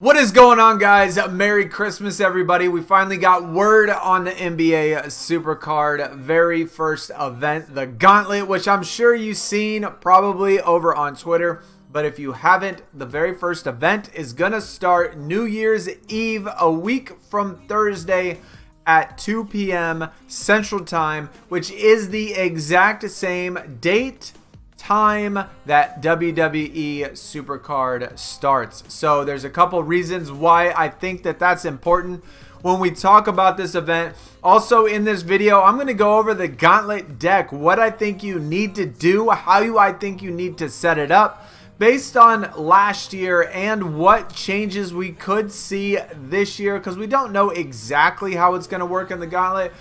What is going on, guys? Merry Christmas, everybody. We finally got word on the NBA SuperCard very first event, the Gauntlet, which I'm sure you've seen probably over on Twitter. But if you haven't, the very first event is going to start New Year's Eve, a week from Thursday at 2 p.m. Central Time, which is the exact same date, time that WWE SuperCard starts. So there's a couple reasons why I think that that's important when we talk about this event. Also in this video, I'm going to go over the Gauntlet deck, what I think you need to do, I think you need to set it up based on last year, and what changes we could see this year, because we don't know exactly how it's going to work in the Gauntlet.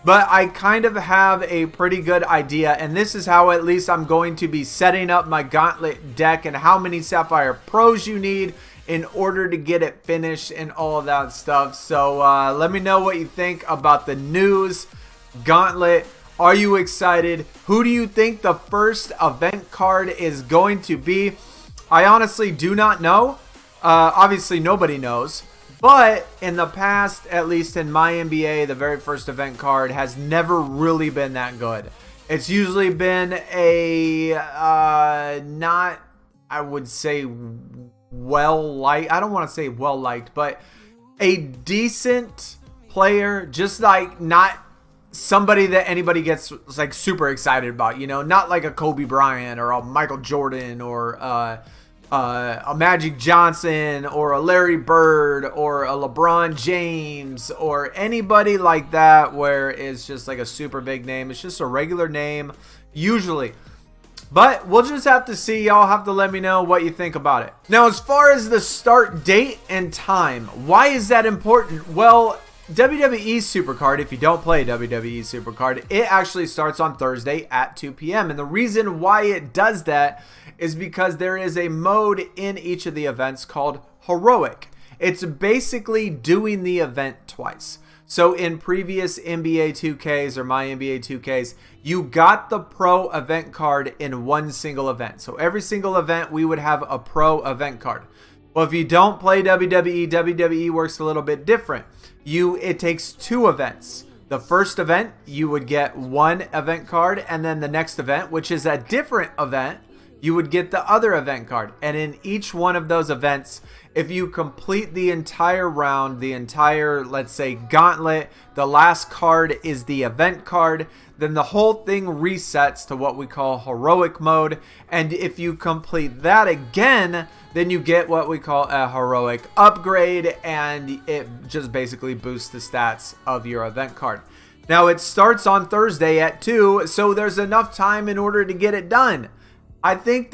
But I kind of have a pretty good idea, and this is how at least I'm going to be setting up my Gauntlet deck and how many Sapphire Pros you need in order to get it finished and all of that stuff. So let me know what you think about the news Gauntlet. Are you excited? Who do you think the first event card is going to be? I honestly do not know. Obviously, nobody knows. But in the past, at least in my NBA, the very first event card has never really been that good. It's usually been a not, I would say, well-liked. I don't want to say well-liked, but a decent player, just like not somebody that anybody gets like super excited about, you know, not like a Kobe Bryant or a Michael Jordan or a Magic Johnson or a Larry Bird or a LeBron James or anybody like that where it's just like a super big name. It's just a regular name usually. But we'll just have to see. Y'all have to let me know what you think about it. Now, as far as the start date and time, why is that important? Well, WWE SuperCard, if you don't play WWE SuperCard, it actually starts on Thursday at 2 p.m. And the reason why it does that is because there is a mode in each of the events called Heroic. It's basically doing the event twice. So in previous NBA 2Ks or my NBA 2Ks, you got the pro event card in one single event. So every single event, we would have a pro event card. Well, if you don't play WWE, WWE works a little bit different. It takes two events. The first event, you would get one event card, and then the next event, which is a different event, you would get the other event card. And in each one of those events, if you complete the entire round, the entire, let's say, Gauntlet, the last card is the event card, then the whole thing resets to what we call Heroic mode. And if you complete that again, then you get what we call a Heroic upgrade, and it just basically boosts the stats of your event card. Now, it starts on Thursday at 2, so there's enough time in order to get it done. I think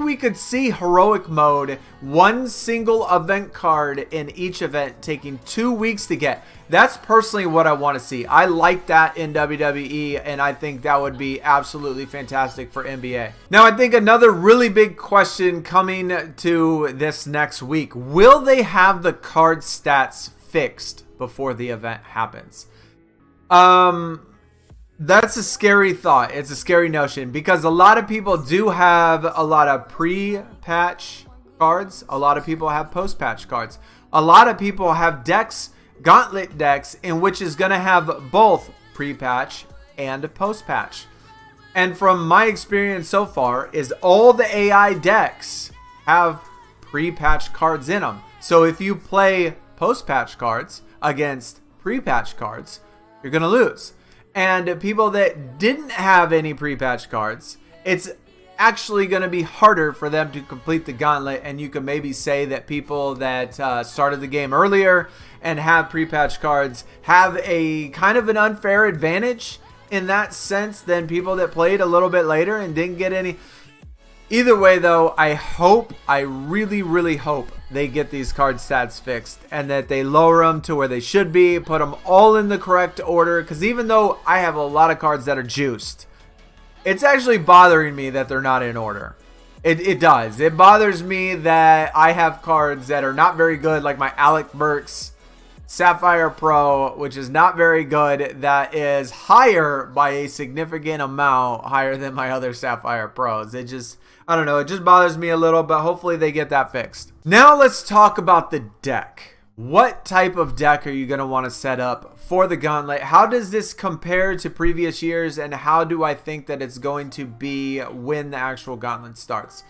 we could see Heroic mode, one single event card in each event, taking 2 weeks to get. That's personally what I want to see. I like that in WWE, and I think that would be absolutely fantastic for NBA. Now, I think another really big question coming to this next week, will they have the card stats fixed before the event happens? That's a scary thought. It's a scary notion because a lot of people do have a lot of pre-patch cards. A lot of people have post-patch cards. A lot of people have decks, Gauntlet decks, in which is going to have both pre-patch and post-patch. And from my experience so far is all the AI decks have pre-patch cards in them. So if you play post-patch cards against pre-patch cards, you're going to lose. And people that didn't have any pre-patch cards, it's actually going to be harder for them to complete the Gauntlet. And you can maybe say that people that started the game earlier and have pre-patch cards have a kind of an unfair advantage in that sense than people that played a little bit later and didn't get any. Either way, though, I really, really hope they get these card stats fixed and that they lower them to where they should be, put them all in the correct order. Because even though I have a lot of cards that are juiced, it's actually bothering me that they're not in order. It does. It bothers me that I have cards that are not very good, like my Alec Burks Sapphire Pro, which is not very good, that is higher by a significant amount, higher than my other Sapphire Pros. I don't know, it just bothers me a little, but hopefully they get that fixed. Now let's talk about the deck. What type of deck are you going to want to set up for the Gauntlet? How does this compare to previous years, and how do I think that it's going to be when the actual Gauntlet starts?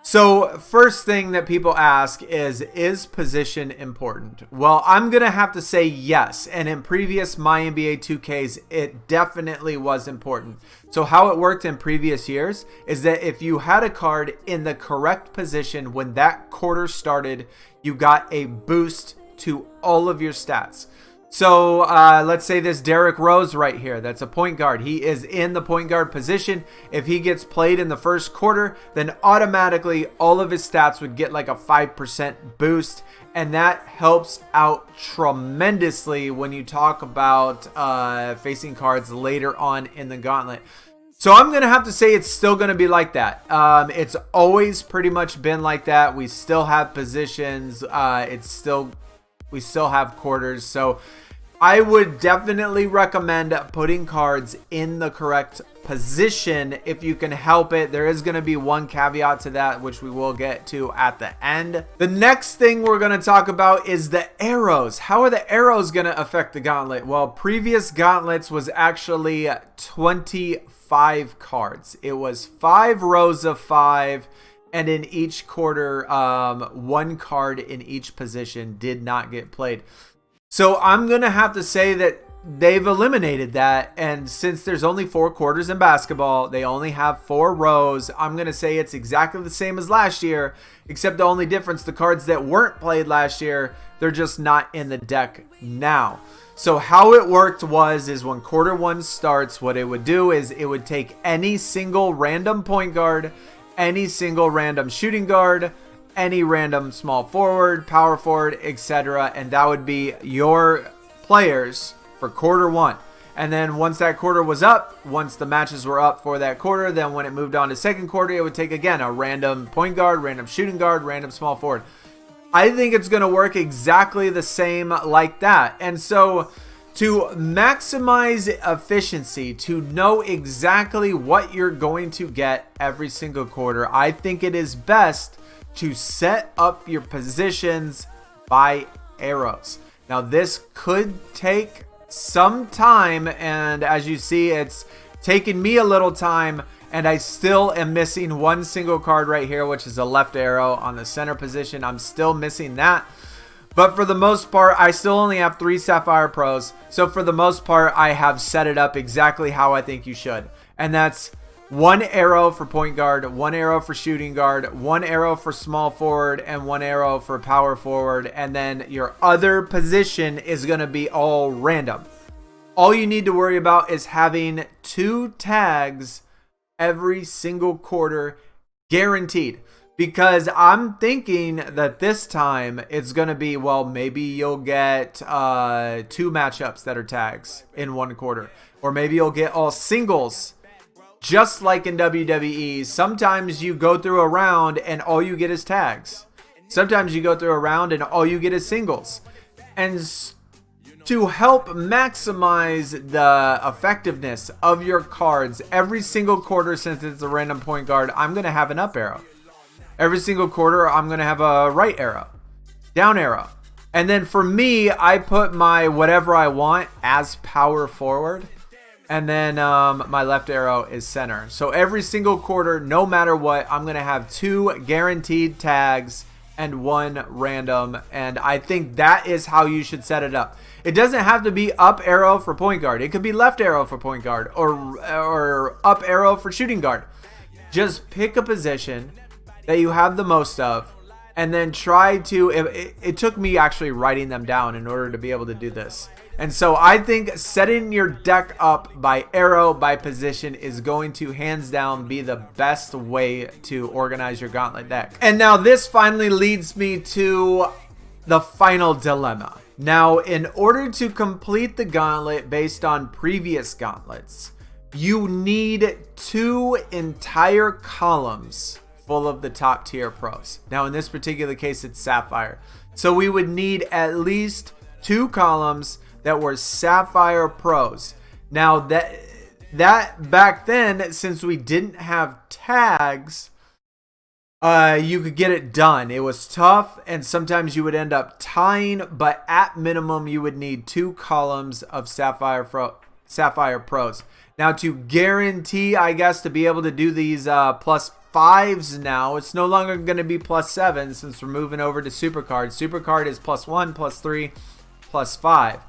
So first thing that people ask is position important? Well, I'm going to have to say yes. And in previous My NBA 2Ks, it definitely was important. So how it worked in previous years is that if you had a card in the correct position when that quarter started, you got a boost to all of your stats. So let's say this Derrick Rose right here, that's a point guard. He is in the point guard position. If he gets played in the first quarter, then automatically all of his stats would get like a 5% boost. And that helps out tremendously when you talk about facing cards later on in the Gauntlet. So I'm going to have to say it's still going to be like that. It's always pretty much been like that. We still have positions. We still have quarters. So I would definitely recommend putting cards in the correct position if you can help it. There is going to be one caveat to that, which we will get to at the end. The next thing we're going to talk about is the arrows. How are the arrows going to affect the Gauntlet? Well, previous Gauntlets was actually 25 cards. It was 5 rows of 5. And in each quarter, one card in each position did not get played. So I'm going to have to say that they've eliminated that. And since there's only 4 quarters in basketball, they only have 4 rows. I'm going to say it's exactly the same as last year, except the only difference, the cards that weren't played last year, they're just not in the deck now. So how it worked is when quarter 1 starts, what it would do is it would take any single random point guard, any single random shooting guard, any random small forward, power forward, etc. And that would be your players for quarter 1. And then once that quarter was up, once the matches were up for that quarter, then when it moved on to second quarter, it would take again a random point guard, random shooting guard, random small forward. I think it's going to work exactly the same like that. And so to maximize efficiency, to know exactly what you're going to get every single quarter, I think it is best to set up your positions by arrows. Now, this could take some time, and as you see, it's taken me a little time, and I still am missing one single card right here, which is a left arrow on the center position. I'm still missing that. But for the most part, I still only have 3 Sapphire Pros. So for the most part, I have set it up exactly how I think you should. And that's 1 arrow for point guard, 1 arrow for shooting guard, 1 arrow for small forward, and 1 arrow for power forward. And then your other position is going to be all random. All you need to worry about is having 2 tags every single quarter, guaranteed. Because I'm thinking that this time it's going to be, well, maybe you'll get 2 matchups that are tags in 1 quarter. Or maybe you'll get all singles, just like in WWE. Sometimes you go through a round and all you get is tags. Sometimes you go through a round and all you get is singles. And to help maximize the effectiveness of your cards every single quarter, since it's a random point guard, I'm going to have an up arrow. Every single quarter, I'm going to have a right arrow, down arrow. And then for me, I put my whatever I want as power forward. And then my left arrow is center. So every single quarter, no matter what, I'm going to have 2 guaranteed tags and 1 random. And I think that is how you should set it up. It doesn't have to be up arrow for point guard. It could be left arrow for point guard or up arrow for shooting guard. Just pick a position that you have the most of, and then try to, it took me actually writing them down in order to be able to do this. And so I think setting your deck up by arrow, by position, is going to hands down be the best way to organize your Gauntlet deck. And now this finally leads me to the final dilemma. Now, in order to complete the Gauntlet based on previous Gauntlets, you need 2 entire columns full of the top tier pros. Now in this particular case, it's Sapphire. So we would need at least 2 columns that were Sapphire pros. Now that back then, since we didn't have tags, you could get it done. It was tough, and sometimes you would end up tying, but at minimum, you would need 2 columns of Sapphire Pros. Now, to guarantee, I guess, to be able to do these plus 5s now, it's no longer going to be plus 7 since we're moving over to SuperCard. SuperCard is plus 1, plus 3, plus 5.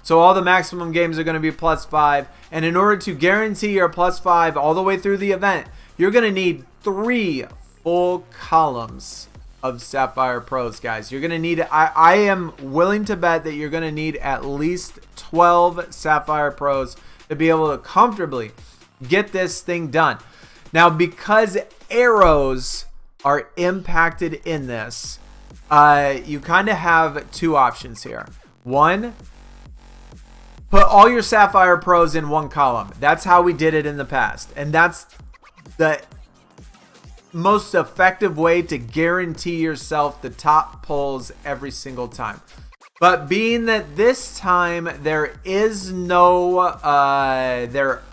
So all the maximum games are going to be plus 5. And in order to guarantee your plus 5 all the way through the event, you're going to need 3 full columns of Sapphire Pros, guys. You're going to need, I am willing to bet that you're going to need at least 12 Sapphire Pros to be able to comfortably get this thing done. Now, because arrows are impacted in this, you kind of have 2 options here. One, put all your Sapphire Pros in 1 column. That's how we did it in the past. And that's the most effective way to guarantee yourself the top pulls every single time. But being that this time there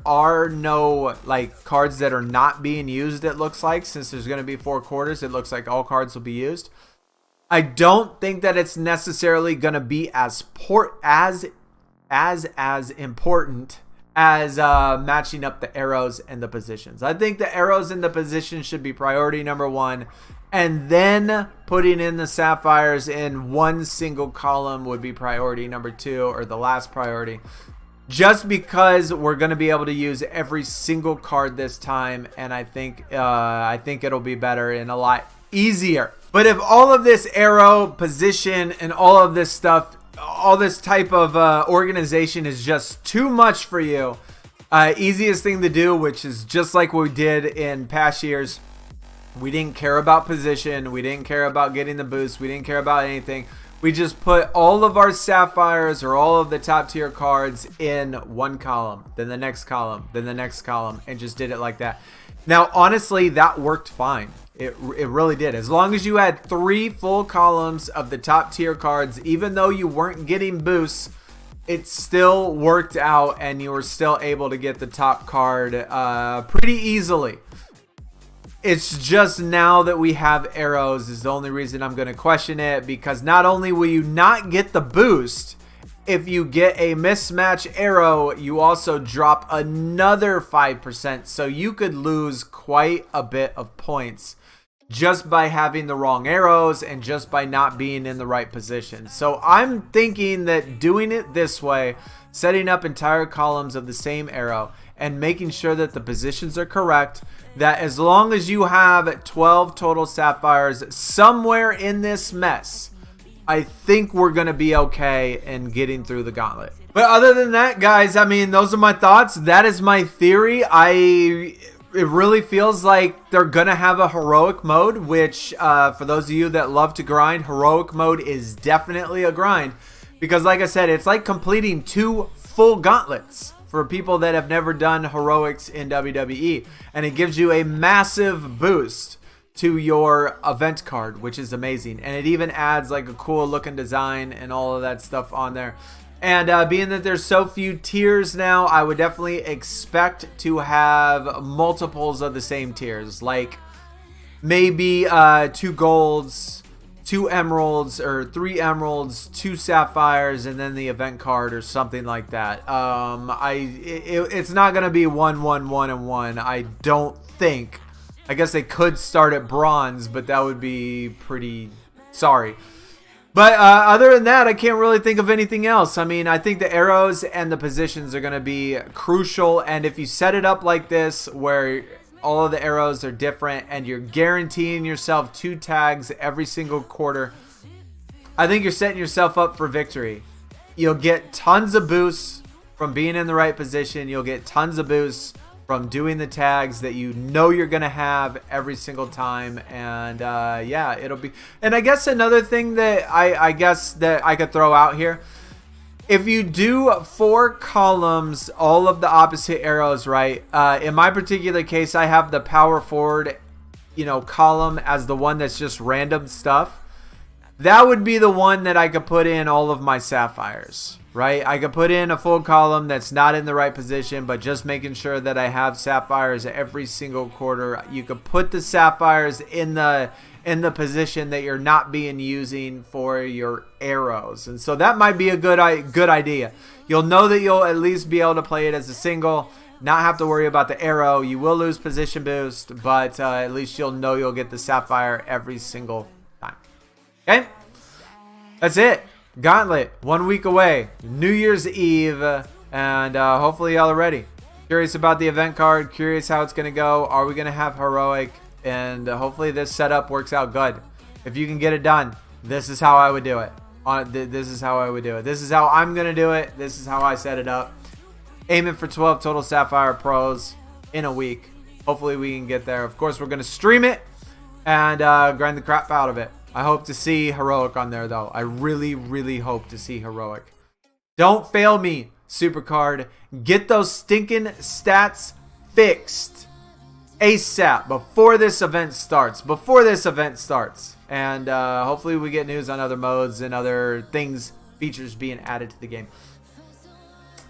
are no like cards that are not being used, it looks like, since there's going to be 4 quarters, it looks like all cards will be used. I don't think that it's necessarily going to be as important as matching up the arrows and the positions. I think the arrows and the positions should be priority number 1, and then putting in the sapphires in 1 single column would be priority number 2, or the last priority, just because we're going to be able to use every single card this time, and I think it'll be better and a lot easier. But if all of this arrow position and all of this stuff, all this type of organization is just too much for you, easiest thing to do, which is just like we did in past years, we didn't care about position, we didn't care about getting the boost, we didn't care about anything. We just put all of our sapphires or all of the top tier cards in 1 column, then the next column, then the next column, and just did it like that. Now, honestly, that worked fine. It really did. As long as you had 3 full columns of the top tier cards, even though you weren't getting boosts, it still worked out and you were still able to get the top card pretty easily. It's just now that we have arrows is the only reason I'm going to question it, because not only will you not get the boost, if you get a mismatch arrow, you also drop another 5%. So you could lose quite a bit of points just by having the wrong arrows and just by not being in the right position. So I'm thinking that doing it this way, setting up entire columns of the same arrow and making sure that the positions are correct, that as long as you have 12 total sapphires somewhere in this mess, I think we're going to be okay in getting through the gauntlet. But other than that, guys, I mean, those are my thoughts. That is my theory. It really feels like they're going to have a heroic mode, which for those of you that love to grind, heroic mode is definitely a grind. Because like I said, it's like completing 2 full gauntlets for people that have never done heroics in WWE. And it gives you a massive boost to your event card, which is amazing. And it even adds like a cool looking design and all of that stuff on there. And being that there's so few tiers now, I would definitely expect to have multiples of the same tiers, like maybe 2 golds, 2 emeralds, or 3 emeralds, 2 sapphires, and then the event card or something like that. It's not gonna be 1, 1, 1, and 1. I don't think. I guess they could start at bronze, but that would be pretty sorry. But other than that, I can't really think of anything else. I mean, I think the arrows and the positions are going to be crucial. And if you set it up like this, where all of the arrows are different and you're guaranteeing yourself 2 tags every single quarter, I think you're setting yourself up for victory. You'll get tons of boosts from being in the right position. You'll get tons of boosts from doing the tags that you know you're going to have every single time. And yeah, it'll be. And I guess another thing that I guess that I could throw out here, if you do 4 columns, all of the opposite arrows, right? In my particular case, I have the power forward, column as the one that's just random stuff. that would be the one that I could put in all of my sapphires, right? I could put in a full column that's not in the right position, but just making sure that I have sapphires every single quarter. You could put the sapphires in the position that you're not being using for your arrows. And so that might be a good idea. You'll know that you'll at least be able to play it as a single, not have to worry about the arrow. You will lose position boost, but at least you'll know you'll get the sapphire every single time. Okay? That's it. Gauntlet, 1 week away. New Year's Eve, and hopefully y'all are ready. Curious about the event card. Curious how it's going to go. Are we going to have heroic? And hopefully this setup works out good. If you can get it done, this is how I would do it. This is how I would do it. This is how I'm going to do it. This is how I set it up. Aiming for 12 total Sapphire Pros in a week. Hopefully we can get there. Of course, we're going to stream it and grind the crap out of it. I hope to see heroic on there, though. I really, really hope to see heroic. Don't fail me, SuperCard. Get those stinking stats fixed ASAP before this event starts. And hopefully we get news on other modes and other things, features being added to the game.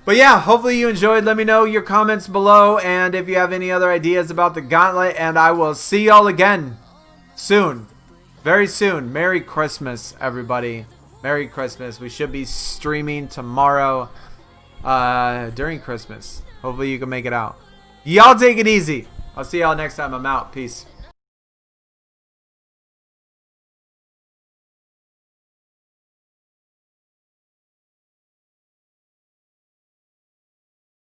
But yeah, hopefully you enjoyed. Let me know your comments below, and if you have any other ideas about the Gauntlet, and I will see y'all again soon. Very soon. Merry Christmas, everybody. Merry Christmas. We should be streaming tomorrow during Christmas. Hopefully you can make it out. Y'all take it easy. I'll see y'all next time. I'm out. Peace.